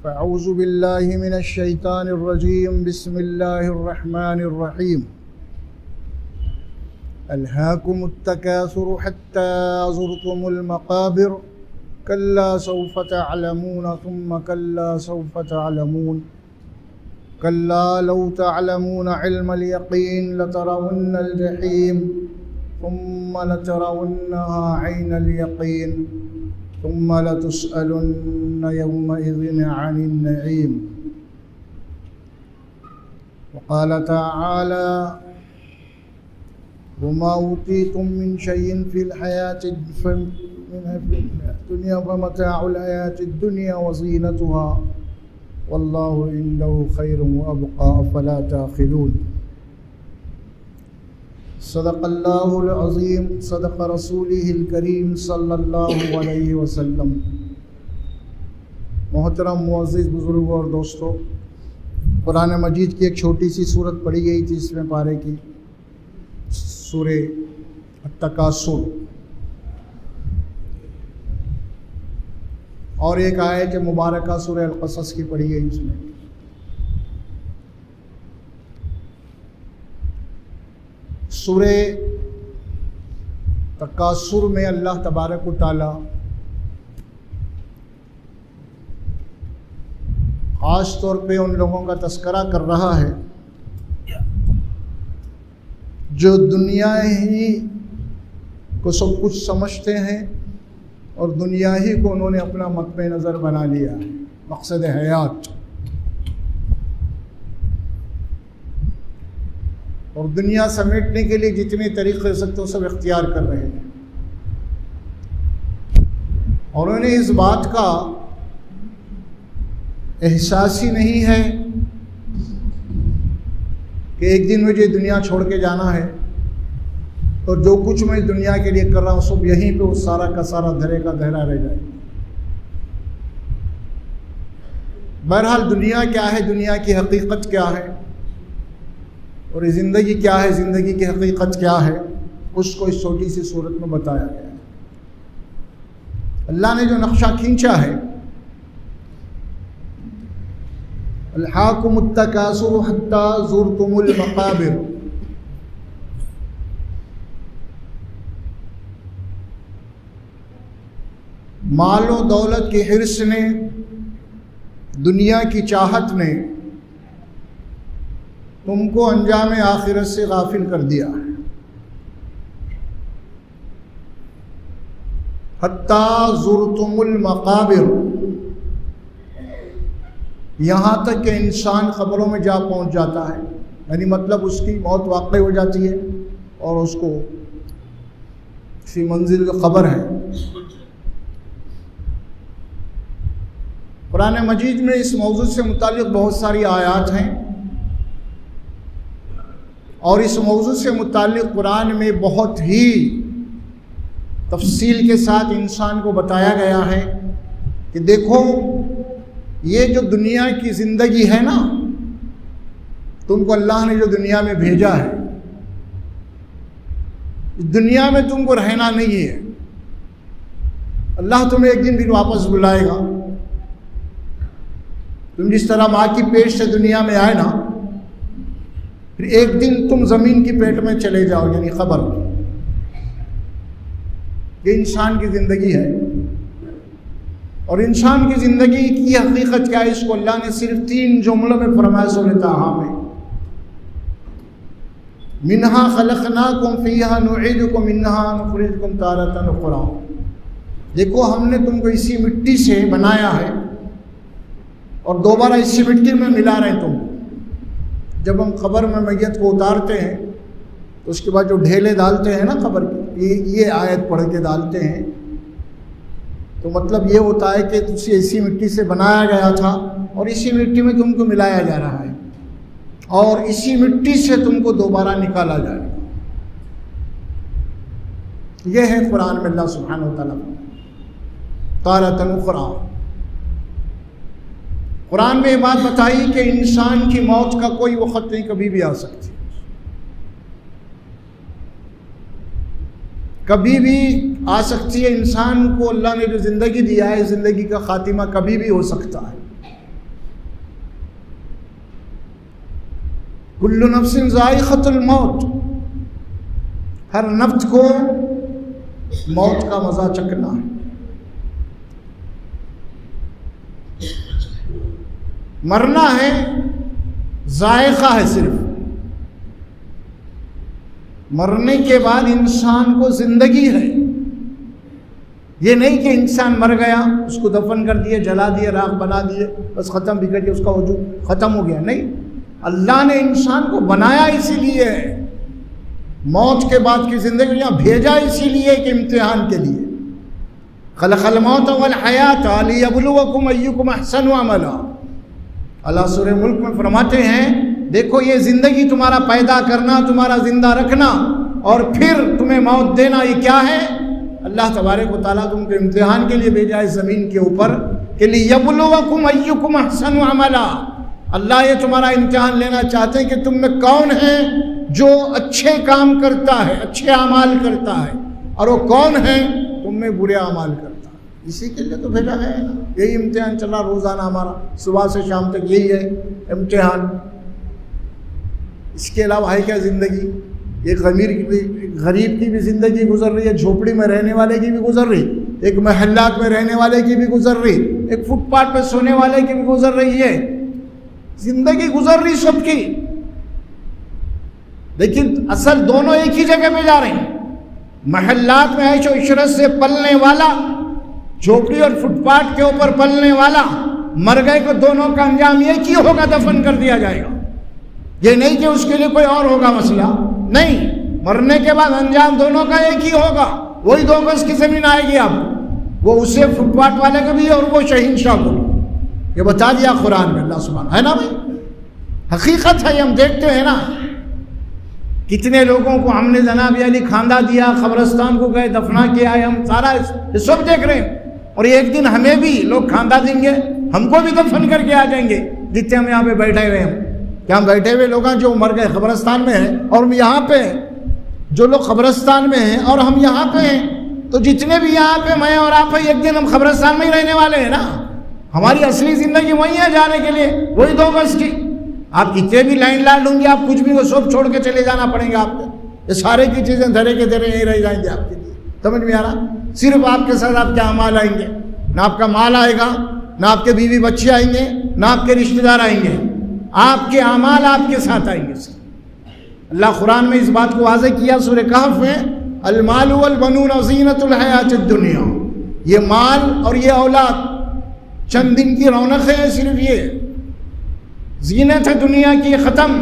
فأعوذ بالله من الشيطان الرجيم بسم الله الرحمن الرحيم ألهاكم التكاثر حتى زرتم المقابر كلا سوف تعلمون ثم كلا سوف تعلمون كلا لو تعلمون علم اليقين لترون الجحيم ثم لترونها عين اليقين ثم لتسألن يومئذ عن النعيم وقال تعالى وما أوتيتم من شيء في الحياة الدنيا فمتاع الحياة الدنيا وزينتها والله عنده خير وأبقى أفلا تعقلون صدق اللہ العظیم صدق رسولہ الکریم صلی اللہ علیہ وسلم۔ محترم معزز بزرگوں اور دوستو، قرآن مجید کی ایک چھوٹی سی صورت پڑھی گئی تھی اس میں پارے کی، سورہ التکاثر، اور ایک آیت مبارکہ سورہ القصص کی پڑھی گئی اس میں۔ سورہ تکاثر میں اللہ تبارک و تعالی خاص طور پہ ان لوگوں کا تذکرہ کر رہا ہے جو دنیا ہی کو سب کچھ سمجھتے ہیں اور دنیا ہی کو انہوں نے اپنا مقام نظر بنا لیا ہے، مقصد حیات، اور دنیا سمیٹنے کے لیے جتنے طریقے ہو سکتے وہ سب اختیار کر رہے ہیں، اور انہیں اس بات کا احساس ہی نہیں ہے کہ ایک دن مجھے دنیا چھوڑ کے جانا ہے، اور جو کچھ میں دنیا کے لیے کر رہا ہوں سب یہیں پہ وہ سارا کا سارا دھرے کا دھرا رہ جائے۔ بہرحال دنیا کیا ہے، دنیا کی حقیقت کیا ہے، اور زندگی کیا ہے، زندگی کی حقیقت کیا ہے، اس کو اس چھوٹی سی صورت میں بتایا گیا ہے۔ اللہ نے جو نقشہ کھینچا ہے، الہاکم التکاثر حتی زرتم المقابر، مال و دولت کی حرص نے، دنیا کی چاہت نے تم کو انجام آخرت سے غافل کر دیا ہے۔ حتی زرتم المقابر، یہاں تک کہ انسان قبروں میں جا پہنچ جاتا ہے، یعنی مطلب اس کی موت واقع ہو جاتی ہے اور اس کو فی منزل قبر ہے۔ قرآن مجید میں اس موضوع سے متعلق بہت ساری آیات ہیں، اور اس موضوع سے متعلق قرآن میں بہت ہی تفصیل کے ساتھ انسان کو بتایا گیا ہے کہ دیکھو یہ جو دنیا کی زندگی ہے نا، تم کو اللہ نے جو دنیا میں بھیجا ہے، اس دنیا میں تم کو رہنا نہیں ہے، اللہ تمہیں ایک دن پھر واپس بلائے گا۔ تم جس طرح ماں کی پیٹ سے دنیا میں آئے نا، پھر ایک دن تم زمین کی پیٹ میں چلے جاؤ، یعنی قبر۔ یہ انسان کی زندگی ہے، اور انسان کی زندگی کی حقیقت کیا ہے، اس کو اللہ نے صرف 3 جملوں میں فرمایا سورہ طٰہٰ میں، منہا خلقناکم فیہا نعیدکم منہا نخرجکم تارۃ اخری۔ دیکھو ہم نے تم کو اسی مٹی سے بنایا ہے اور دوبارہ اسی مٹی میں ملا رہے ہیں تم۔ جب ہم قبر میں میت کو اتارتے ہیں تو اس کے بعد جو ڈھیلے ڈالتے ہیں نا قبر کی، یہ آیت پڑھ کے ڈالتے ہیں، تو مطلب یہ ہوتا ہے کہ تجھے اسی مٹی سے بنایا گیا تھا اور اسی مٹی میں تم کو ملایا جا رہا ہے، اور اسی مٹی سے تم کو دوبارہ نکالا جائے گا۔ یہ ہے قرآن میں اللہ سبحانہ و تعالیٰ تارۃ اخری۔ قرآن میں یہ بات بتائی کہ انسان کی موت کا کوئی وقت نہیں، کبھی بھی آ سکتی، کبھی بھی آ سکتی ہے۔ انسان کو اللہ نے جو زندگی دیا ہے، زندگی کا خاتمہ کبھی بھی ہو سکتا ہے، کل نفس ذائقۃ الموت، ہر نفس کو موت کا مزہ چکھنا ہے۔ مرنا ہے، ذائقہ ہے صرف۔ مرنے کے بعد انسان کو زندگی ہے، یہ نہیں کہ انسان مر گیا، اس کو دفن کر دیے، جلا دیے، راکھ بنا دیے، بس ختم بگڑ گیا، اس کا وجود ختم ہو گیا۔ نہیں، اللہ نے انسان کو بنایا اسی لیے ہے، موت کے بعد کی زندگی یہاں بھیجا اسی لیے کہ امتحان کے لیے۔ خلق الموت والحیات لیبلوکم ایکم احسن عملا، اللہ سورہ ملک میں فرماتے ہیں دیکھو یہ زندگی تمہارا پیدا کرنا، تمہارا زندہ رکھنا اور پھر تمہیں موت دینا، یہ کیا ہے؟ اللہ تبارک و تعالیٰ تم کو امتحان کے لیے بھیجا اس زمین کے اوپر کہ لیبلوکم ایکم احسن عملا۔ اللہ یہ تمہارا امتحان لینا چاہتے ہیں کہ تم میں کون ہے جو اچھے کام کرتا ہے، اچھے اعمال کرتا ہے، اور وہ کون ہے تم میں برے اعمال کرتا ہے۔ اسی کے لیے تو بھیجا ہے، یہی امتحان چلا روزانہ ہمارا، صبح سے شام تک یہی ہے امتحان۔ اس کے علاوہ ہے کیا زندگی؟ ایک غریب کی بھی زندگی گزر رہی ہے، جھوپڑی میں رہنے والے کی بھی گزر رہی، ایک محلات میں رہنے والے کی بھی گزر رہی، ایک فٹ پاتھ پہ سونے والے کی بھی گزر رہی ہے، زندگی گزر رہی سب کی، لیکن اصل دونوں ایک ہی جگہ پہ جا رہے ہیں۔ محلات میں عیش و عشرت سے پلنے والا، جھوپڑی اور فٹ پاتھ کے اوپر پلنے والا، مر گئے کو دونوں کا انجام ایک ہی ہوگا، دفن کر دیا جائے گا۔ یہ نہیں کہ اس کے لیے کوئی اور ہوگا مسئلہ، نہیں، مرنے کے بعد انجام دونوں کا ایک ہی ہوگا۔ وہی 2 گز کی زمین آئے گی آپ، وہ اسے فٹ پاتھ والے کو بھی اور وہ شہنشاہ کو بھی، یہ بتا دیا قرآن میں اللہ سبحانہ، ہے نا بھائی؟ حقیقت ہے، ہم دیکھتے ہیں نا کتنے لوگوں کو ہم نے جناب علی کھاندہ دیا، قبرستان کو گئے، دفنا کے آئے، ہم سارا یہ سب دیکھ رہے ہیں، اور ایک دن ہمیں بھی لوگ کھاندہ دیں گے، ہم کو بھی دفن کر کے آ جائیں گے، جتنے ہم یہاں پہ بیٹھے ہوئے ہیں۔ کہ ہم بیٹھے ہوئے لوگ ہیں جو مر گئے قبرستان میں ہیں، اور ہم یہاں پہ ہیں، جو لوگ قبرستان میں ہیں اور ہم یہاں پہ ہیں، تو جتنے بھی یہاں پہ میں اور آپ ہیں، ایک دن ہم قبرستان میں ہی رہنے والے ہیں نا۔ ہماری اصلی زندگی وہی ہے جانے کے لیے، وہی 2 گز کی۔ آپ کتنے بھی لائن لا لوں گے، آپ کچھ بھی وہ سب چھوڑ کے چلے جانا پڑیں گے آپ کو، یہ سارے کی چیزیں دھرے کے دھرے یہیں رہ جائیں گے آپ کے لیے۔ سمجھ میں آ رہا؟ صرف آپ کے ساتھ آپ کے اعمال آئیں گے، نہ آپ کا مال آئے گا، نہ آپ کے بیوی بچے آئیں گے، نہ آپ کے رشتہ دار آئیں گے، آپ کے اعمال آپ کے ساتھ آئیں گے۔ اللہ قرآن میں اس بات کو واضح کیا سورہ کہف میں، المال والبنون زینۃ الحیات الدنیا، یہ مال اور یہ اولاد چند دن کی رونق ہے، صرف یہ زینت ہے دنیا کی، ختم۔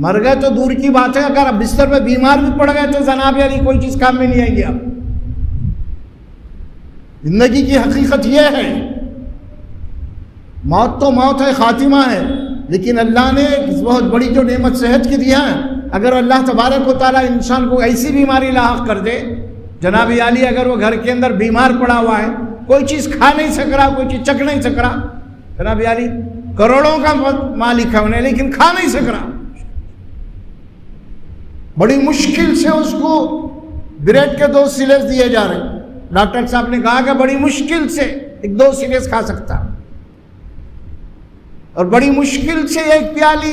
مر گئے تو دور کی بات ہے، اگر آپ بستر پہ بیمار بھی پڑ گئے تو جناب علی کوئی چیز کام میں نہیں آئے گی آپ۔ زندگی کی حقیقت یہ ہے، موت تو موت ہے، خاتمہ ہے، لیکن اللہ نے بہت بڑی جو نعمت صحت کی دیا ہے، اگر اللہ تبارک و تعالیٰ انسان کو ایسی بیماری لاحق کر دے، جناب علی اگر وہ گھر کے اندر بیمار پڑا ہوا ہے، کوئی چیز کھا نہیں سک رہا، کوئی چیز چکھ نہیں سک رہا، جناب علی کروڑوں کا مالک ہے انہیں، لیکن کھا نہیں سک رہا، بڑی مشکل سے اس کو بریڈ کے 2 سلیز دیے جا رہے ہیں، ڈاکٹر صاحب نے کہا کہ بڑی مشکل سے 1-2 سلیز کھا سکتا، اور بڑی مشکل سے 1 پیالی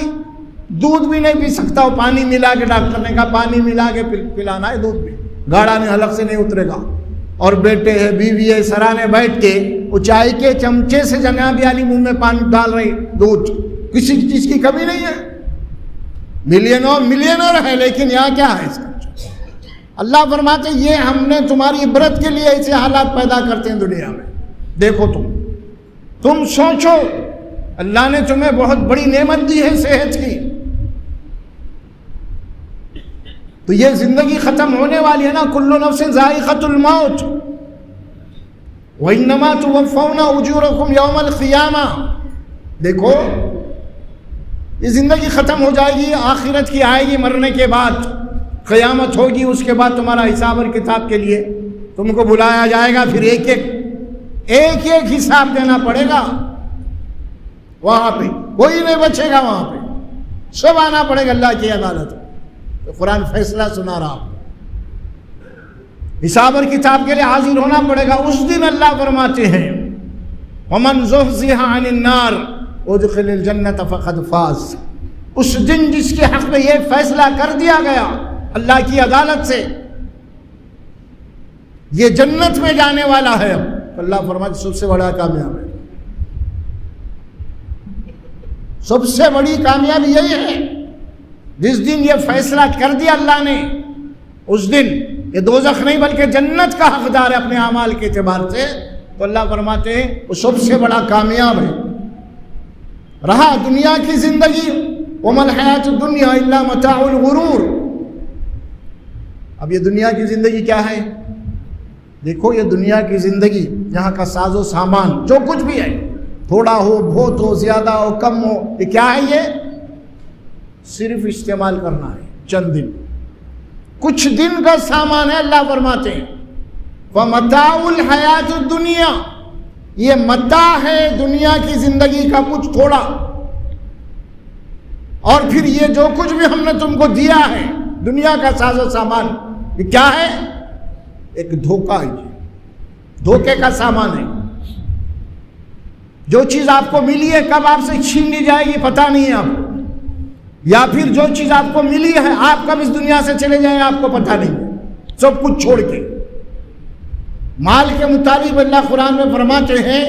دودھ بھی نہیں پی سکتا، وہ پانی ملا کے، ڈاکٹر نے کہا پانی ملا کے پلانا ہے، دودھ بھی گاڑا نہیں، حلق سے نہیں اترے گا، اور بیٹے ہے، بیوی ہے، سرانے بیٹھ کے وہ چائے کے چمچے سے جناب علی منہ میں پانی ڈال رہے، دودھ، کسی چیز کی کمی نہیں ہے، ملینر ہے، لیکن یہاں کیا ہے اس کا؟ اللہ فرماتے یہ ہم نے تمہاری عبرت کے لیے ایسے حالات پیدا کرتے ہیں دنیا میں، دیکھو تم سوچو، اللہ نے تمہیں بہت بڑی نعمت دی ہے صحت کی، تو یہ زندگی ختم ہونے والی ہے نا، کل نفس ذائقۃ الموت وانما توفون اجورکم یوم القیامہ۔ دیکھو یہ زندگی ختم ہو جائے گی، آخرت کی آئے گی، مرنے کے بعد قیامت ہوگی، اس کے بعد تمہارا حساب اور کتاب کے لیے تم کو بلایا جائے گا، پھر ایک ایک حساب دینا پڑے گا، وہاں پہ کوئی نہیں بچے گا، وہاں پہ سب آنا پڑے گا اللہ کی عدالت۔ تو قرآن فیصلہ سنا رہا، حساب اور کتاب کے لیے حاضر ہونا پڑے گا۔ اس دن اللہ فرماتے ہیں وَمَنْ زُحْزِحَ عَنِ النَّارِ وَأُدْخِلَ الْجَنَّةَ فَقَدْ فَازَ، اس دن جس کے حق میں یہ فیصلہ کر دیا گیا اللہ کی عدالت سے یہ جنت میں جانے والا ہے، اب اللہ فرماتا ہے سب سے بڑا کامیاب ہے، سب سے بڑی کامیابی یہی ہے جس دن یہ فیصلہ کر دیا اللہ نے، اس دن یہ دوزخ نہیں بلکہ جنت کا حقدار ہے اپنے اعمال کے اعتبار سے، تو اللہ فرماتے ہیں وہ سب سے بڑا کامیاب ہے۔ رہا دنیا کی زندگی، وَمَا الْحَيَاةُ الدُّنْيَا إِلَّا مَتَاعُ الْغُرُورِ، اب یہ دنیا کی زندگی کیا ہے؟ دیکھو یہ دنیا کی زندگی، یہاں کا ساز و سامان جو کچھ بھی ہے، تھوڑا ہو بہت ہو زیادہ ہو کم ہو، یہ کیا ہے؟ یہ صرف استعمال کرنا ہے، چند دن، کچھ دن کا سامان ہے۔ اللہ فرماتے ہیں وَمَتَاعُ الْحَيَاةُ الدُّنْيَا، یہ متاع ہے دنیا کی زندگی کا کچھ تھوڑا، اور پھر یہ جو کچھ بھی ہم نے تم کو دیا ہے دنیا کا ساز و سامان، یہ کیا ہے؟ ایک دھوکہ ہے، دھوکے کا سامان ہے۔ جو چیز آپ کو ملی ہے کب آپ سے چھین لی جائے گی پتہ نہیں ہے آپ کو، یا پھر جو چیز آپ کو ملی ہے آپ کب اس دنیا سے چلے جائیں آپ کو پتہ نہیں ہے، سب کچھ چھوڑ کے۔ مال کے مطابق اللہ قرآن میں فرماتے ہیں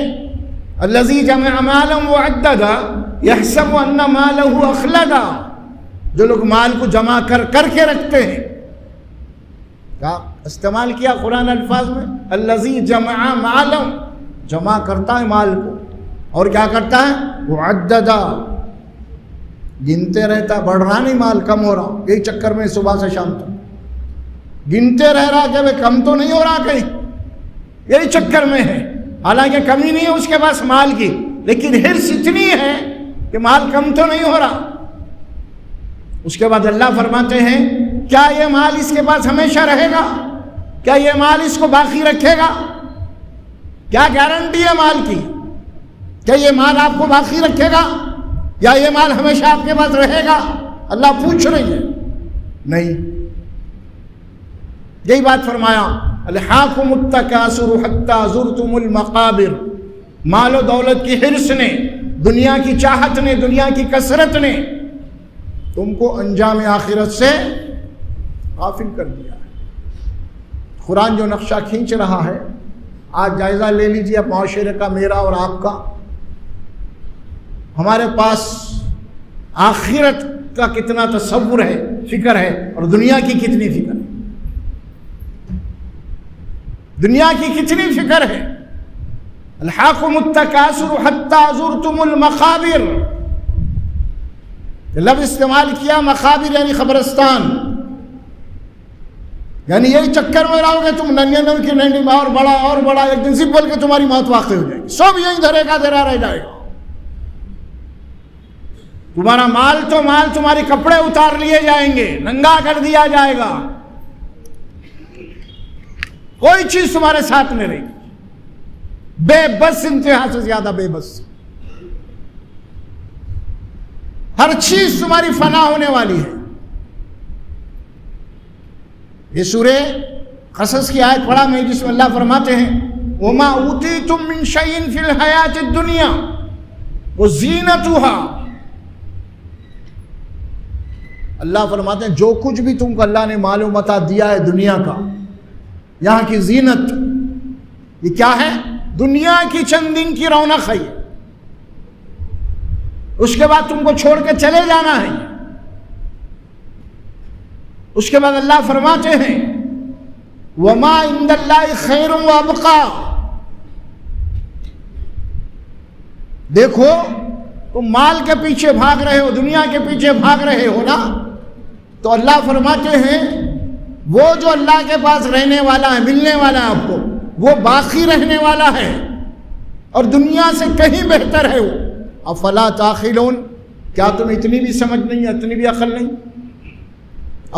الذی جمع مالا وعددا یحسب ان مالہ اخلدا، جو لوگ مال کو جمع کر کے رکھتے ہیں، کیا استعمال کیا قرآن الفاظ میں؟ الذی جمع مالا، جمع کرتا ہے مال کو، اور کیا کرتا ہے؟ وعددا، گنتے رہتا، بڑھ رہا نہیں مال، کم ہو رہا، یہی چکر میں صبح سے شام تک گنتے رہ رہا کہ بھئی کم تو نہیں ہو رہا کہیں، یہی چکر میں ہے، حالانکہ کمی نہیں ہے اس کے پاس مال کی، لیکن حرص اتنی ہے کہ مال کم تو نہیں ہو رہا۔ اس کے بعد اللہ فرماتے ہیں کیا یہ مال اس کے پاس ہمیشہ رہے گا؟ کیا یہ مال اس کو باقی رکھے گا؟ کیا گارنٹی ہے مال کی؟ کیا یہ مال آپ کو باقی رکھے گا یا یہ مال ہمیشہ آپ کے پاس رہے گا؟ اللہ پوچھ رہی ہے، نہیں۔ یہی بات فرمایا الہاکم التکاثر حتی زرتم المقابر، مال و دولت کی حرص نے، دنیا کی چاہت نے، دنیا کی کثرت نے تم کو انجام آخرت سے غافل کر دیا ہے۔ قرآن جو نقشہ کھینچ رہا ہے، آج جائزہ لے لیجیے معاشرے کا، میرا اور آپ کا، ہمارے پاس آخرت کا کتنا تصور ہے، فکر ہے، اور دنیا کی کتنی فکر ہے، دنیا کی کتنی فکر ہے۔ الحاکم التکاثر حتی زرتم المقابر، لفظ استعمال کیا مقابر یعنی قبرستان، یعنی یہی چکر میں رہو گے تم، 99 کی 99 اور بڑا اور بڑا، ایک دن صرف بول کے تمہاری موت واقع ہو جائے گی، سب یہی دھرے کا دھرا رہ جائے گا۔ تمہارا مال تو مال، تمہارے کپڑے اتار لیے جائیں گے، ننگا کر دیا جائے گا، کوئی چیز تمہارے ساتھ نہیں رہے گی، بے بس، انتہا سے زیادہ بے بس، ہر چیز تمہاری فنا ہونے والی ہے۔ یہ سورہ قصص کی آیت پڑھا میں جس میں اللہ فرماتے ہیں وَمَا أُوتِيتُم مِّن شَيْءٍ فِي الْحَيَاةِ الدُّنْيَا وَزِينَتُهَا، اللہ فرماتے ہیں جو کچھ بھی تم کو اللہ نے مال و متاع دیا ہے دنیا کا، یہاں کی زینت، یہ کیا ہے؟ دنیا کی چند دن کی رونق ہے، اس کے بعد تم کو چھوڑ کے چلے جانا ہے۔ اس کے بعد اللہ فرماتے ہیں وَمَا عِندَ اللَّهِ خَيْرٌ وَأَبْقَىٰ، دیکھو تم مال کے پیچھے بھاگ رہے ہو، دنیا کے پیچھے بھاگ رہے ہو نا، تو اللہ فرماتے ہیں وہ جو اللہ کے پاس رہنے والا ہے، ملنے والا ہے آپ کو، وہ باقی رہنے والا ہے اور دنیا سے کہیں بہتر ہے وہ۔ افلا تعقلون، کیا تم اتنی بھی سمجھ نہیں، اتنی بھی عقل نہیں؟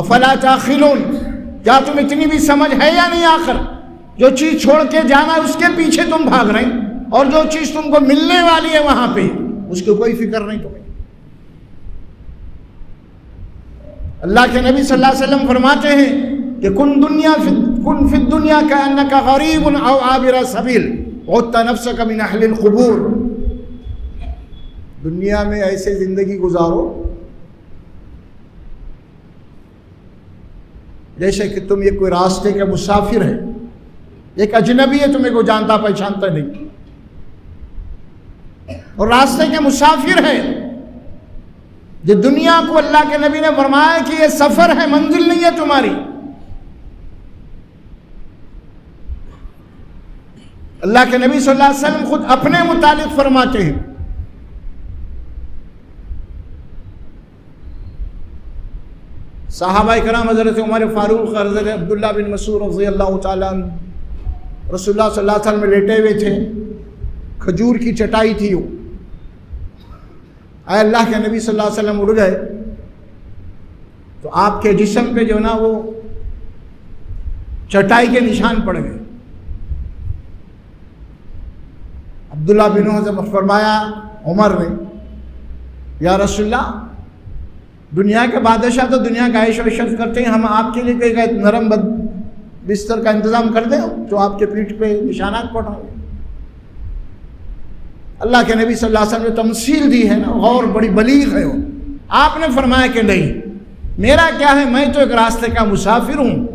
افلا تعقلون، کیا تم اتنی بھی سمجھ ہے یا نہیں؟ آخر جو چیز چھوڑ کے جانا اس کے پیچھے تم بھاگ رہے ہیں، اور جو چیز تم کو ملنے والی ہے وہاں پہ اس کی کوئی فکر نہیں تمہیں۔ اللہ کے نبی صلی اللہ علیہ وسلم فرماتے ہیں کہ کن فی الدنیا کأنک غریب او عابر سبیل عدت نفسک من اہل القبور، دنیا میں ایسے زندگی گزارو جیسے کہ تم یہ کوئی راستے کے مسافر ہے، ایک اجنبی ہے، تمہیں کوئی جانتا پہچانتا نہیں، اور راستے کے مسافر ہے۔ یہ دنیا کو اللہ کے نبی نے فرمایا کہ یہ سفر ہے، منزل نہیں ہے تمہاری۔ اللہ کے نبی صلی اللہ علیہ وسلم خود اپنے متعلق فرماتے ہیں، صحابہ کرام حضرت عمر فاروق، حضرت عبداللہ بن مسعود رضی اللہ تعالیٰ عنہ رسول اللہ صلی اللہ علیہ وسلم میں لیٹے ہوئے تھے، کھجور کی چٹائی تھی، وہ اے اللہ کے نبی صلی اللہ علیہ وسلم اڑ گئے تو آپ کے جسم پہ جو نا وہ چٹائی کے نشان پڑ گئے۔ عبداللہ بن مسعود فرمایا عمر نے، یا رسول اللہ، دنیا کے بادشاہ تو دنیا کا عیش و عشرت کرتے ہیں، ہم آپ کے لیے کوئی نرم بستر کا انتظام کر دیں جو آپ کے پیٹھ پہ نشانات پڑ رہے ہیں۔ اللہ کے نبی صلی اللہ علیہ وسلم نے تمثیل دی ہے نا، غور بڑی بلیغ ہے وہ۔ آپ نے فرمایا کہ نہیں، میرا کیا ہے، میں تو ایک راستے کا مسافر ہوں،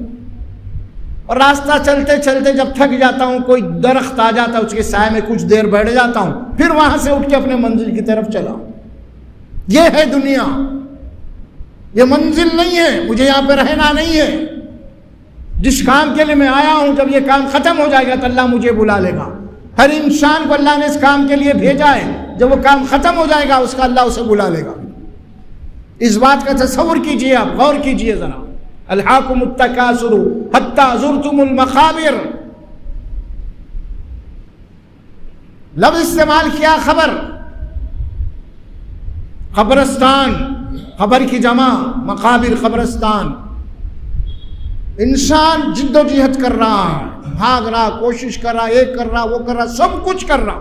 اور راستہ چلتے چلتے جب تھک جاتا ہوں، کوئی درخت آ جاتا ہے، اس کے سائے میں کچھ دیر بیٹھ جاتا ہوں، پھر وہاں سے اٹھ کے اپنے منزل کی طرف چلا ہوں۔ یہ ہے دنیا، یہ منزل نہیں ہے، مجھے یہاں پہ رہنا نہیں ہے۔ جس کام کے لیے میں آیا ہوں، جب یہ کام ختم ہو جائے گا تو اللہ مجھے بلا لے گا۔ ہر انسان کو اللہ نے اس کام کے لیے بھیجا ہے، جب وہ کام ختم ہو جائے گا اس کا اللہ اسے بلا لے گا۔ اس بات کا تصور کیجئے، آپ غور کیجئے ذرا۔ الہاکم التکاثر حتی زرتم المقابر، لفظ استعمال کیا خبر، قبرستان، خبر کی جمع مقابر، قبرستان۔ انسان جد و جہد کر رہا ہے، بھاگ رہا، کوشش کر رہا، ایک کر رہا، وہ کر رہا، سب کچھ کر رہا،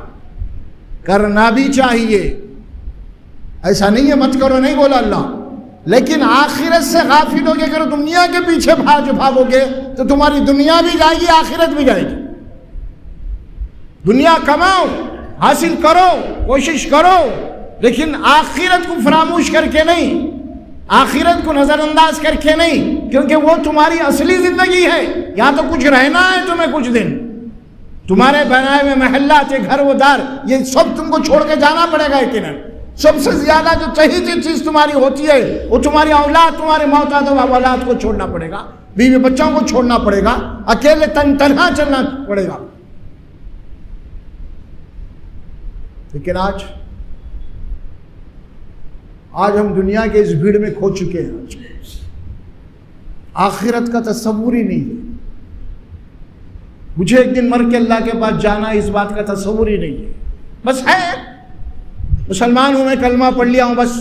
کرنا بھی چاہیے، ایسا نہیں ہے مت کرو، نہیں بولا اللہ، لیکن آخرت سے غافل ہو گے، اگر دنیا کے پیچھے بھاگو گے تو تمہاری دنیا بھی جائے گی، آخرت بھی جائے گی۔ دنیا کماؤ، حاصل کرو، کوشش کرو، لیکن آخرت کو فراموش کر کے نہیں، آخرت کو نظر انداز کر کے نہیں، کیونکہ وہ تمہاری اصلی زندگی ہے۔ یہاں تو کچھ رہنا ہے تمہیں، کچھ دن تمہارے بنائے ہوئے محلات، گھر و دار، یہ سب تم کو چھوڑ کے جانا پڑے گا یقیناً۔ سب سے زیادہ جو چہیتی چیز تمہاری ہوتی ہے وہ تمہاری اولاد، تمہارے موتاد اولاد کو چھوڑنا پڑے گا، بیوی بچوں کو چھوڑنا پڑے گا، اکیلے تنہا چلنا پڑے گا۔ لیکن آج ہم دنیا کے اس بھیڑ میں کھو چکے ہیں، آخرت کا تصور ہی نہیں ہے۔ مجھے ایک دن مر کے اللہ کے پاس جانا، اس بات کا تصور ہی نہیں ہے۔ بس ہے مسلمان ہوں، میں کلمہ پڑھ لیا ہوں، بس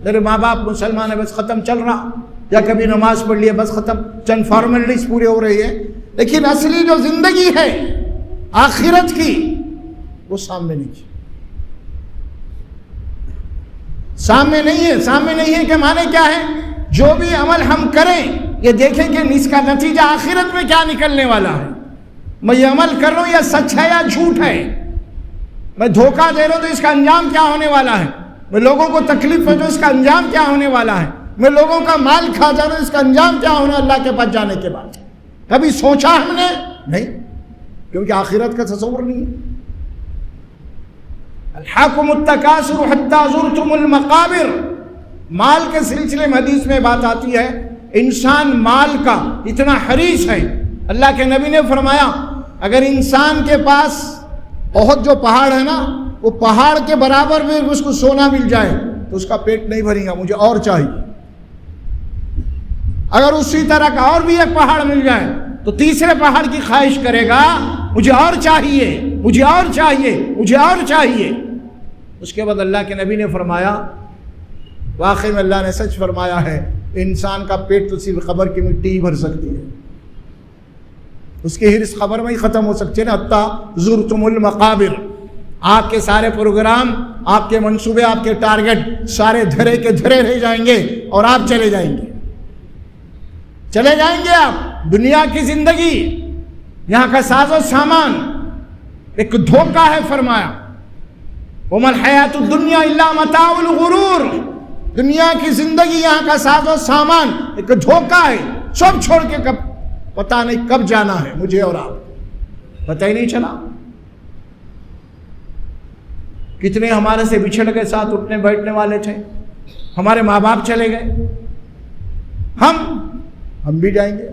میرے ماں باپ مسلمان ہیں، بس ختم، چل رہا، یا کبھی نماز پڑھ لیا، بس ختم، چند فارمیلٹیز پورے ہو رہی ہے، لیکن اصلی جو زندگی ہے آخرت کی وہ سامنے نہیں ہے، سامنے نہیں ہے۔ سامنے نہیں ہے کہ معنی کیا ہے؟ جو بھی عمل ہم کریں یہ دیکھیں کہ اس کا نتیجہ آخرت میں کیا نکلنے والا ہے۔ میں یہ عمل کر رہا ہوں، یہ سچ ہے یا جھوٹ ہے؟ میں دھوکہ دے رہا ہوں تو اس کا انجام کیا ہونے والا ہے؟ میں لوگوں کو تکلیف ہے تو اس کا انجام کیا ہونے والا ہے؟ میں لوگوں کا مال کھا جا رہا ہوں، اس کا انجام کیا ہونا اللہ کے پاس جانے کے بعد؟ کبھی سوچا ہم نے؟ نہیں، کیونکہ آخرت کا تصور نہیں ہے۔ الحاکم التکاثر حتی زرتم المقابر، مال کے سلسلے میں حدیث میں بات آتی ہے، انسان مال کا اتنا حریص ہے، اللہ کے نبی نے فرمایا اگر انسان کے پاس بہت جو پہاڑ ہے نا، وہ پہاڑ کے برابر میں اس کو سونا مل جائے تو اس کا پیٹ نہیں بھرے گا، مجھے اور چاہیے۔ اگر اسی طرح کا اور بھی ایک پہاڑ مل جائے تو تیسرے پہاڑ کی خواہش کرے گا، مجھے اور چاہیے، مجھے اور چاہیے، مجھے اور چاہیے۔ اس کے بعد اللہ کے نبی نے فرمایا، واقعی میں اللہ نے سچ فرمایا ہے، انسان کا پیٹ تو صرف قبر کی مٹی ہی بھر سکتی ہے، اس کی حرص قبر میں ہی ختم ہو سکتی ہے نا۔ حتی زرتم المقابر، آپ کے سارے پروگرام، آپ کے منصوبے، آپ کے ٹارگٹ سارے دھرے کے دھرے رہ جائیں گے اور آپ چلے جائیں گے، چلے جائیں گے آپ۔ دنیا کی زندگی، یہاں کا ساز و سامان ایک دھوکہ ہے، فرمایا وَمَا الْحَيَاةُ الدُّنْيَا إِلَّا مَتَاعُ الْغُرُورِ، دنیا کی زندگی، یہاں کا ساز و سامان ایک دھوکہ ہے، سب چھوڑ کے کب پتہ نہیں کب جانا ہے مجھے اور آپ، پتہ ہی نہیں چلا۔ کتنے ہمارے سے بچھڑ کے ساتھ اٹھنے بیٹھنے والے تھے، ہمارے ماں باپ چلے گئے، ہم بھی جائیں گے۔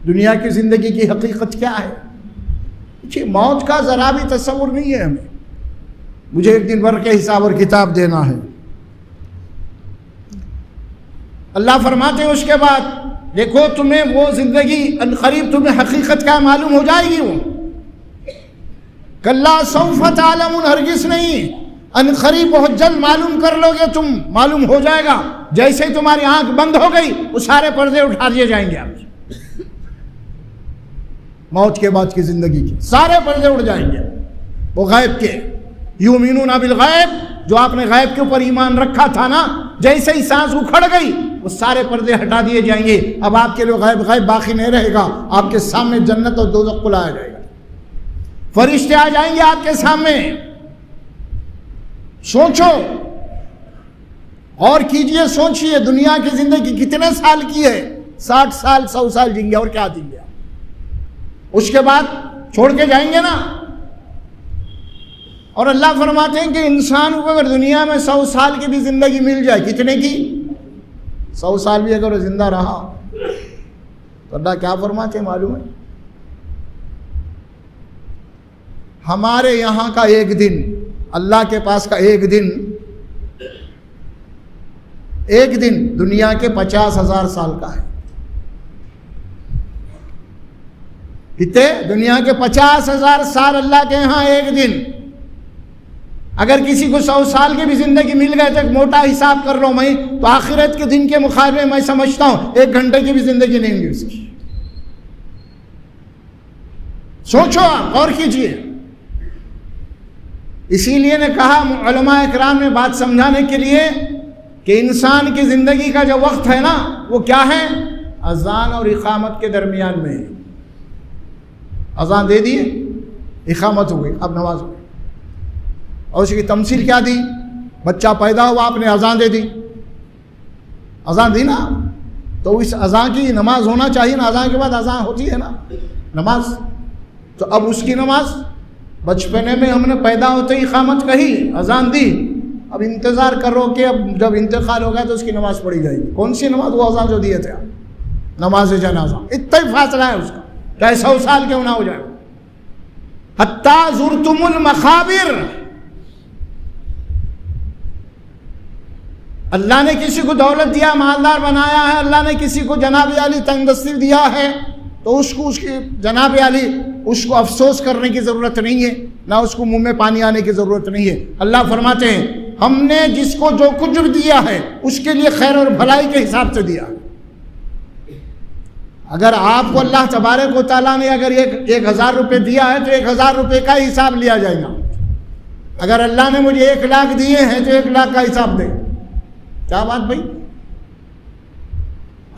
دنیا کی زندگی کی حقیقت کیا ہے؟ موت کا ذرا بھی تصور نہیں ہے ہمیں۔ مجھے ایک دن بھر کے حساب اور کتاب دینا ہے۔ اللہ فرماتے ہیں اس کے بعد دیکھو تمہیں وہ زندگی عنقریب تمہیں حقیقت کیا معلوم ہو جائے گی۔ وہ کلا سوف تعلمون، ہرگز نہیں، عنقریب بہت جلد معلوم کر لو گے تم، معلوم ہو جائے گا۔ جیسے ہی تمہاری آنکھ بند ہو گئی وہ سارے پردے اٹھا دیے جائیں گے، آپ موت کے بعد کی زندگی کے سارے پردے اٹھ جائیں گے، وہ غیب کے۔ یؤمنون بالغیب، جو آپ نے غیب کے اوپر ایمان رکھا تھا نا، جیسے ہی سانس اکھڑ گئی وہ سارے پردے ہٹا دیے جائیں گے۔ اب آپ کے لیے غیب باقی نہیں رہے گا، آپ کے سامنے جنت اور دوزخ کھلایا جائے گا، فرشتے آ جائیں گے آپ کے سامنے۔ سوچو اور کیجئے، سوچئے دنیا کی زندگی کتنے سال کی ہے؟ 60 سال 100 سال جیں گے، اور کیا جیں گے؟ اس کے بعد چھوڑ کے جائیں گے نا۔ اور اللہ فرماتے ہیں کہ انسان کو اگر دنیا میں 100 سال کی بھی زندگی مل جائے، کتنے کی؟ 100 سال بھی اگر وہ زندہ رہا تو اللہ کیا فرماتے ہیں معلوم ہے؟ ہمارے یہاں کا ایک دن، اللہ کے پاس کا ایک دن دنیا کے 50,000 سال کا ہے۔ کتنے؟ دنیا کے 50,000 سال اللہ کے یہاں ایک دن۔ اگر کسی کو 100 سال کی بھی زندگی مل گئے تو ایک موٹا حساب کر لو میں، تو آخرت کے دن کے مقابلے میں سمجھتا ہوں 1 گھنٹے کی بھی زندگی نہیں ہوگی اس کی۔ سوچو آپ، غور کیجئے۔ اسی لیے نے کہا علماء اکرام نے بات سمجھانے کے لیے کہ انسان کی زندگی کا جو وقت ہے نا وہ کیا ہے؟ اذان اور اقامت کے درمیان میں۔ اذان دے دیے، اقامت ہو گئی، اب نماز ہو گئی۔ اور اس کی تمثیل کیا دی؟ بچہ پیدا ہوا آپ نے اذان دے دی، اذان دی نا، تو اس اذان کی نماز ہونا چاہیے نا، اذان کے بعد اذان ہوتی ہے نا نماز۔ تو اب اس کی نماز، بچپنے میں ہم نے پیدا ہوتے ہی اقامت کہی، اذان دی، اب انتظار کرو کہ اب جب انتقال ہوگا تو اس کی نماز پڑھی جائے گی۔ کون سی نماز؟ وہ اذان جو دیے تھے آپ، نماز جنازہ۔ اتنا ہی فاصلہ ہے اس کا، چاہے 100 سال کیوں نہ ہو جائے۔ حتی زرتم المقابر، اللہ نے کسی کو دولت دیا، مالدار بنایا ہے، اللہ نے کسی کو جناب عالی تنگ دستی دیا ہے، تو اس کو اس کی جناب عالی اس کو افسوس کرنے کی ضرورت نہیں ہے، نہ اس کو منہ میں پانی آنے کی ضرورت نہیں ہے۔ اللہ فرماتے ہیں ہم نے جس کو جو کچھ بھی دیا ہے اس کے لیے خیر اور بھلائی کے حساب سے دیا۔ اگر آپ کو اللہ تبارک و تعالیٰ نے اگر 1,000 روپے دیا ہے تو 1,000 روپے کا ہی حساب لیا جائے گا۔ اگر اللہ نے مجھے 1 لاکھ دیے ہیں تو 1 لاکھ کا حساب دے۔ کیا بات بھائی؟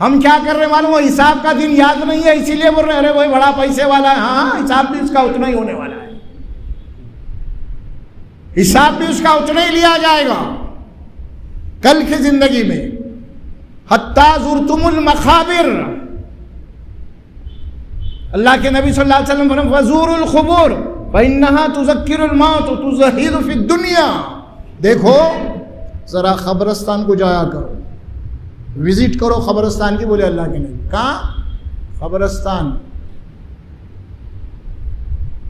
ہم کیا کر رہے ہیں معلوم؟ وہ حساب کا دن یاد نہیں ہے، اسی لیے بول رہے ہیں ارے وہی بڑا پیسے والا ہے۔ ہاں، حساب بھی اس کا اتنا ہی ہونے والا ہے، حساب بھی اس کا اتنا ہی لیا جائے گا کل کی زندگی میں۔ حتی زرتم المقابر، اللہ کے نبی صلی اللہ علیہ وسلم فرماتے ہیں وزور القبور فإنها تذکر الموت وتزہد فی الدنیا۔ دیکھو ذرا قبرستان کو جایا کرو، وزٹ کرو قبرستان کی۔ بولے اللہ کے نبی کہاں؟ قبرستان۔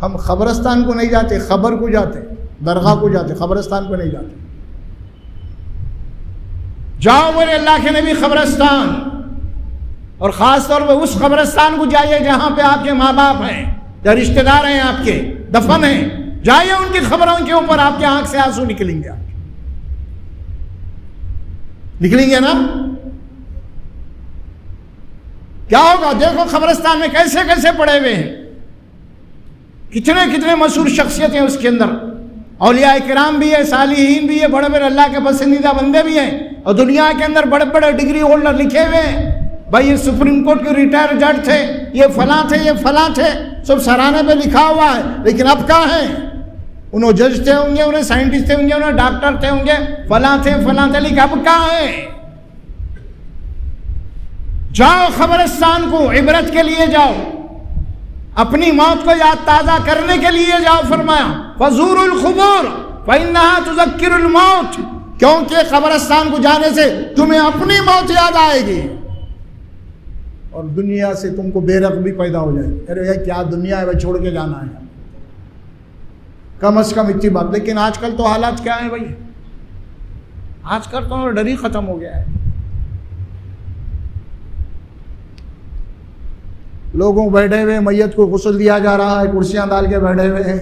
ہم قبرستان کو نہیں جاتے، خبر کو جاتے، درگاہ کو جاتے، قبرستان کو نہیں جاتے۔ جاؤ بولے اللہ کے نبی قبرستان، اور خاص طور پہ اس قبرستان کو جائیے جہاں پہ آپ کے ماں باپ ہیں یا رشتہ دار ہیں، آپ کے دفن ہیں، جائیے ان کی خبروں کے اوپر، آپ کے آنکھ سے آنسو نکلیں گے، نکلیں گے نا؟ کیا ہوگا؟ دیکھو قبرستان میں کیسے کیسے پڑے ہوئے ہیں، کتنے کتنے مشہور شخصیتیں اس کے اندر، اولیاء کرام بھی ہے، صالحین بھی ہے، بڑے بڑے اللہ کے پسندیدہ بندے بھی ہیں، اور دنیا کے اندر بڑے بڑے ڈگری ہولڈر لکھے ہوئے ہیں۔ بھائی یہ سپریم کورٹ کے ریٹائر جج تھے، یہ فلاں تھے، یہ فلاں تھے، سب سرانے پہ لکھا ہوا ہے، لیکن اب کہاں ہیں؟ انہوں جج تھے ہوں گے، انہیں سائنٹسٹ تھے ہوں گے، انہیں ڈاکٹر تھے ہوں گے، فلاں تھے، لیکن اب کہاں ہیں؟ جاؤ قبرستان کو عبرت کے لیے جاؤ، اپنی موت کو یاد تازہ کرنے کے لیے جاؤ. فرمایا فزوروا القبور فإنها تذکر الموت، کیونکہ قبرستان کو جانے سے تمہیں اپنی موت یاد آئے گی اور دنیا سے تم کو بے رغبی پیدا ہو جائے گی. ارے یہ کیا دنیا ہے بھائی، چھوڑ کے جانا ہے کم از کم اتنی بات. لیکن آج کل تو حالات کیا ہیں بھائی، آج کل تو ڈر ہی ختم ہو گیا ہے. لوگوں بیٹھے ہوئے میت کو غسل دیا جا رہا ہے، کرسیاں ڈال کے بیٹھے ہوئے ہیں،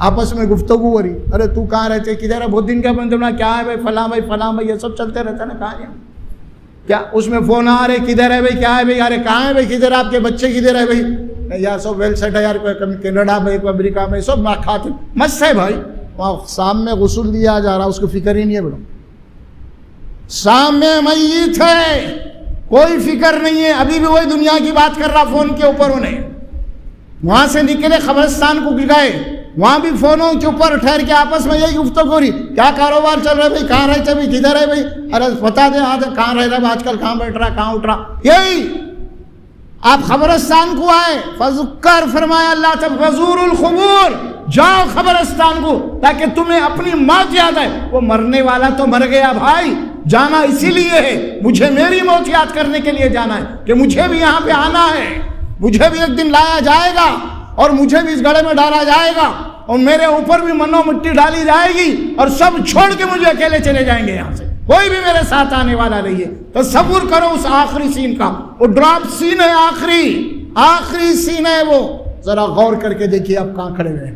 آپس میں گفتگو ہو رہی. ارے تو کہاں رہتے، کدھر ہے، بہت دن کا بندنا، کیا ہے بھائی، فلاں بھائی، یہ سب چلتے رہتا ہے نا. کہاں ہے کیا، اس میں فون آ رہے، کدھر ہے بھائی، کیا ہے بھائی، ارے کہاں ہے بھائی، کدھر آپ کے بچے کدھر ہے بھائی، یار سب ویل سیٹ ہے یار، کوئی کینیڈا میں، کوئی امریکہ میں، سب کھاتے مست ہے بھائی. وہاں شام میں غسل دیا جا رہا، اس کو فکر ہی نہیں ہے بڑا. شام میں میت ہے، کوئی فکر نہیں ہے، ابھی بھی وہی دنیا کی بات کر رہا فون کے اوپر. انہیں وہاں سے نکلے قبرستان کو گئے، وہاں بھی فونوں کے اوپر ٹھہر کے آپس میں یہی گفتگو ہو رہی، کیا کاروبار چل رہا ہے بھائی، کہاں رہتے بھائی، کدھر ہے بھائی، ارے بتا دیں کہاں رہ رہا ہے آج کل، کہاں بیٹھ رہا، کہاں اٹھ رہا. یہی آپ قبرستان کو آئے، فذکر فرمایا اللہ تعالی فزوروا القبور، جاؤ قبرستان کو تاکہ تمہیں اپنی موت یاد آئے. وہ مرنے والا تو مر گیا بھائی، جانا اسی لیے ہے، مجھے میری موت یاد کرنے کے لیے جانا ہے کہ مجھے بھی یہاں پہ آنا ہے، مجھے بھی ایک دن لایا جائے گا اور مجھے بھی اس گڑھے میں ڈالا جائے گا اور میرے اوپر بھی منو مٹی ڈالی جائے گی اور سب چھوڑ کے مجھے اکیلے چلے جائیں گے یہاں سے، کوئی بھی میرے ساتھ آنے والا نہیں ہے. تصور کرو اس آخری سین کا، وہ ڈراپ سین ہے، آخری سین ہے وہ. ذرا غور کر کے دیکھیے آپ کہاں کھڑے ہوئے ہیں.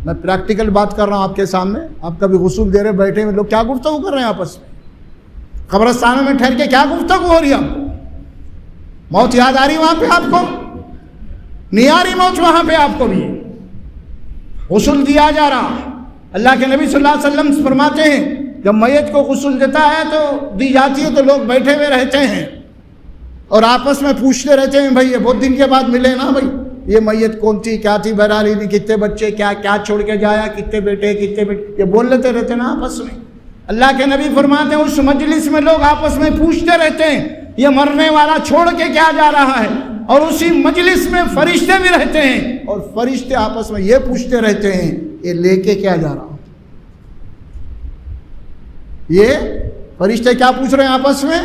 میں پریکٹیکل بات کر رہا ہوں آپ کے سامنے. آپ کبھی غسل دے رہے بیٹھے ہوئے لوگ کیا گفتگو کر رہے ہیں آپس میں، قبرستانوں میں ٹھہر کے کیا گفتگو ہو رہی ہے. آپ کو موت یاد آ رہی وہاں پہ، آپ کو نہیں آ رہی موت وہاں پہ، آپ کو بھی غسل دیا جا رہا. اللہ کے نبی صلی اللہ علیہ وسلم فرماتے ہیں جب میت کو غسل دیتا ہے تو دی جاتی ہے تو لوگ بیٹھے ہوئے رہتے ہیں اور آپس میں پوچھتے رہتے ہیں بھائی یہ بہت دن کے بعد ملے نا بھائی، یہ میت کون تھی، کیا تھی، بہرحال نہیں، کتنے بچے، کیا چھوڑ کے جایا، کتنے بیٹے، یہ بول لیتے رہتے نا آپس میں. اللہ کے نبی فرماتے ہیں اس مجلس میں لوگ آپس میں پوچھتے رہتے ہیں یہ مرنے والا چھوڑ کے کیا جا رہا ہے، اور اسی مجلس میں فرشتے بھی رہتے ہیں اور فرشتے آپس میں یہ پوچھتے رہتے ہیں یہ لے کے کیا جا رہا. یہ فرشتے کیا پوچھ رہے ہیں آپس میں،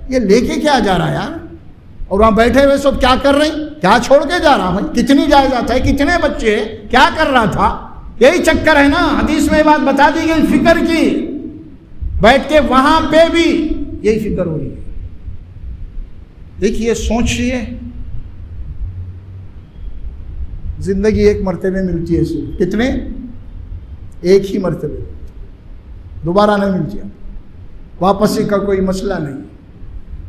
یہ لے کے کیا جا رہا ہے یار. اور وہاں بیٹھے ہوئے سب کیا کر رہے ہیں، کیا چھوڑ کے جا رہا بھائی، کتنی جائیداد ہے، کتنے بچے، کیا کر رہا تھا. یہی چکر ہے نا، حدیث میں بات بتا دی گئی فکر کی. بیٹھ کے وہاں پہ بھی یہی فکر ہو رہی ہے. دیکھیے سوچئے، زندگی ایک مرتبہ ملتی ہے، صرف کتنے، ایک ہی مرتبہ، دوبارہ نہیں ملتی. واپسی کا کوئی مسئلہ نہیں.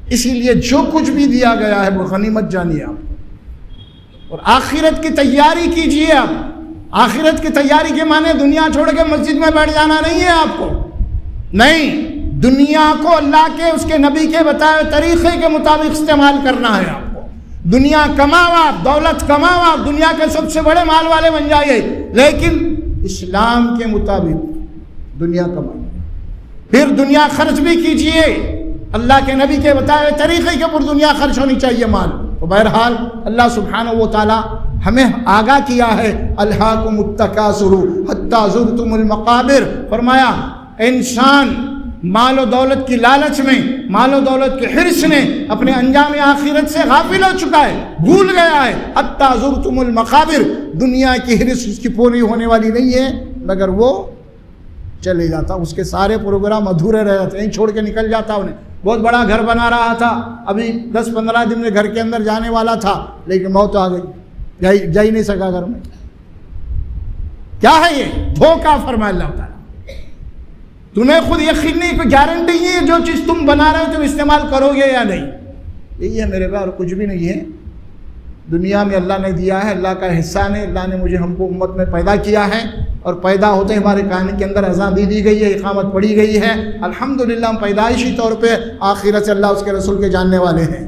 اسی لیے جو کچھ بھی دیا گیا ہے وہ غنیمت جانیے آپ، اور آخرت کی تیاری کیجئے. آپ آخرت کی تیاری کے معنی دنیا چھوڑ کے مسجد میں بیٹھ جانا نہیں ہے آپ کو، نہیں، دنیا کو اللہ کے اس کے نبی کے بتائے طریقے کے مطابق استعمال کرنا ہے. آپ کو دنیا کماؤ، آپ دولت کماؤ، آپ دنیا کے سب سے بڑے مال والے بن جائیے، لیکن اسلام کے مطابق دنیا کمائیے. پھر دنیا خرچ بھی کیجئے، اللہ کے نبی کے بتائے طریقے کے اوپر دنیا خرچ ہونی چاہیے مال. تو بہرحال اللہ سبحانہ و تعالی ہمیں آگاہ کیا ہے، الہاکم التکاثر حتی زرتم المقابر. فرمایا انسان مال و دولت کی لالچ میں، مال و دولت کے حرص نے اپنے انجام آخرت سے غافل ہو چکا ہے، بھول گیا ہے. حتی زرتم المقابر، دنیا کی حرص اس کی پوری ہونے والی نہیں ہے مگر وہ چلے جاتا، اس کے سارے پروگرام ادھورے رہ جاتے ہیں، چھوڑ کے نکل جاتا. انہیں بہت بڑا گھر بنا رہا تھا، ابھی 10-15 دن میں گھر کے اندر جانے والا تھا، لیکن موت آ گئی، جا ہی نہیں سکا گھر میں. کیا ہے یہ دھوکہ؟ فرمایا اللہ تعالیٰ تمہیں خود یقین نہیں، کوئی گارنٹی نہیں ہے جو چیز تم بنا رہے ہو تم استعمال کرو گے یا نہیں. یہی ہے میرے پاس، اور کچھ بھی نہیں ہے. دنیا میں اللہ نے دیا ہے، اللہ کا احسان ہے. اللہ نے مجھے ہم کو امت میں پیدا کیا ہے، اور پیدا ہوتے ہمارے کان کے اندر اذان دی گئی ہے، اقامت پڑھی گئی ہے. الحمدللہ ہم پیدائشی طور پہ آخرت سے اللہ اس کے رسول کے جاننے والے ہیں.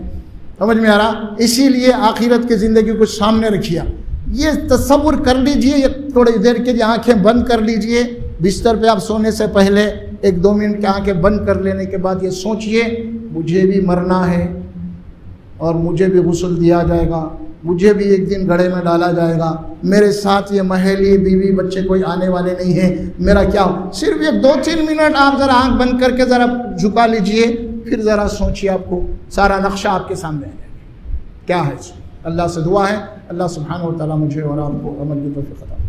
سمجھ میں آ رہا؟ اسی لیے آخرت کی زندگی کو سامنے رکھیے. یہ تصور کر لیجئے، یہ تھوڑی دیر کے لیے آنکھیں بند کر لیجئے، بستر پہ آپ سونے سے پہلے ایک دو منٹ کی آنکھیں بند کر لینے کے بعد یہ سوچئے مجھے بھی مرنا ہے اور مجھے بھی غسل دیا جائے گا، مجھے بھی ایک دن گڑھے میں ڈالا جائے گا، میرے ساتھ یہ محلی بیوی بچے کوئی آنے والے نہیں ہیں، میرا کیا ہو؟ صرف یہ 2-3 منٹ آپ ذرا آنکھ بند کر کے ذرا جھکا لیجئے، پھر ذرا سوچئے، آپ کو سارا نقشہ آپ کے سامنے آ جائے گا کیا ہے۔ اللہ سے دعا ہے اللہ سبحانہ و تعالیٰ مجھے اور آپ کو عمل کی توفیق عطا فرمائے۔